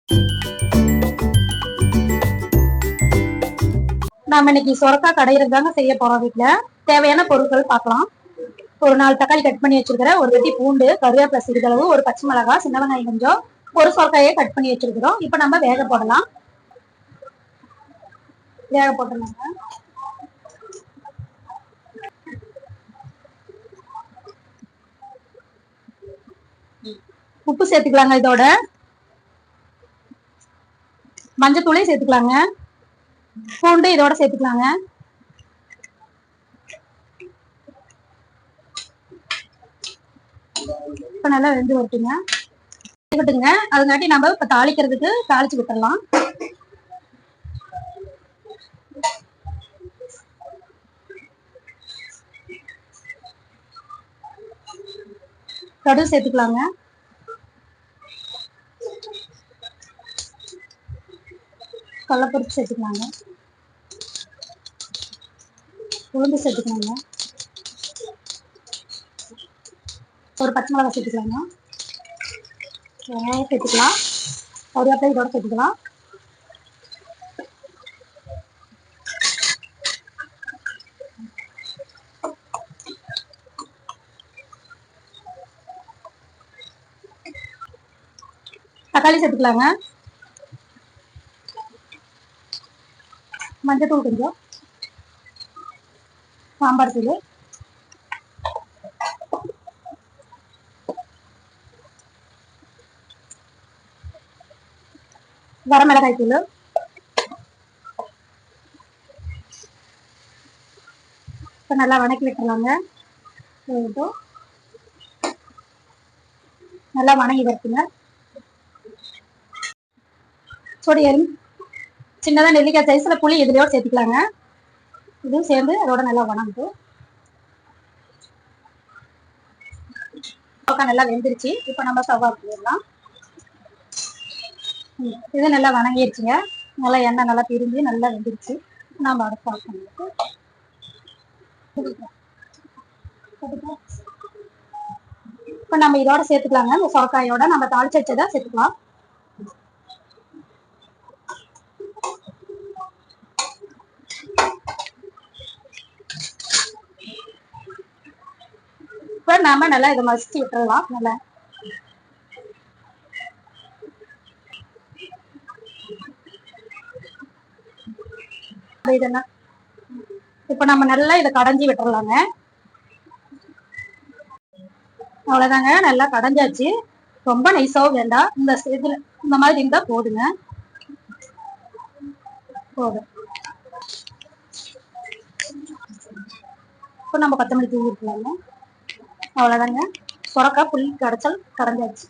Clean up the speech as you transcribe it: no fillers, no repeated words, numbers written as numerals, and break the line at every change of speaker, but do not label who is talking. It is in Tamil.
நாம இன்னைக்கு சொரக்காய் கடையிறது தாங்க செய்ய போறோம். வீட்டுல தேவையான பொருட்கள் பார்க்கலாம். ஒரு 4 தக்காளி கட் பண்ணி வச்சிருக்கிறேன், ஒரு வெட்டி பூண்டு, கருவேப்பிலை சிறிதளவு, ஒரு பச்சை மிளகாய், சின்ன வெங்காயம் கொஞ்சம், ஒரு சொரக்காயை கட் பண்ணி வச்சிருக்கிறோம். இப்ப நம்ம வேக போடலாம். வேக போட்டுருந்தாங்க. உப்பு சேர்த்துக்கலாங்க, இதோட மஞ்சத்தூளையும் சேர்த்துக்கலாங்க, பூண்டு இதோட சேர்த்துக்கலாங்க. இப்ப நல்லா வெந்து வரட்டுங்க. அதுங்காட்டி நம்ம இப்ப தாளிக்கிறதுக்கு தாளிச்சு விட்டுறலாம். கடுகு சேர்த்துக்கலாங்க, கடலைப்பருப்பு சேர்த்துக்கலாங்க, உளுந்து சேர்த்துக்கலாங்க, ஒரு பச்சை மிளகாய் சேர்த்துக்கலாங்க, வெங்காயம் சேர்த்துக்கலாம், கருவேப்பிலை இதோட சேர்த்துக்கலாம். தக்காளி சேர்த்துக்கலாங்க, மஞ்சத்தூள் கொஞ்சம், சாம்பார் தூள், வரமிளகாய் தூள், இப்போ நல்லா வணக்கி விட்டுருலாங்க. நல்லா வணங்கி வருத்துங்க. சொடியரும் சின்னதாக நெல்லிக்காய் சைஸ்ல புளி இதுலையோடு சேர்த்துக்கலாங்க. இதுவும் சேர்ந்து அதோட நல்லா வணங்கும். நல்லா வெந்துருச்சு. இப்போ நம்ம சவா போடலாம். இது நல்லா வணங்கிடுச்சுங்க. நல்லா எண்ணெய் நல்லா பிரிஞ்சு நல்லா வெந்துருச்சு. நம்ம அடுப்பு ஆஃப் பண்ணிட்டு இப்போ நம்ம இதோட சேர்த்துக்கலாங்க. இந்த சொரக்காயோட நம்ம தாளிச்சு வச்சதை சேர்த்துக்கலாம். இப்போ நாம நல்லா இதை மசிச்சு விட்டுறலாம். நல்லா இதெல்லாம் இப்ப நம்ம நல்லா இதை கடைஞ்சி விட்டுறலாங்க. அவ்வளவுதாங்க, நல்லா கடைஞ்சாச்சு. ரொம்ப நைஸாவும் வேண்டாம், இந்த இதுல இந்த மாதிரி இருந்தா போதுங்க. போதும். இப்போ நம்ம கொத்தமல்லி தூவி விட்டுலாங்க. அவ்வளவுதாங்க, சொரக்காய் புளி கடைச்சல் கடைஞ்சாச்சு.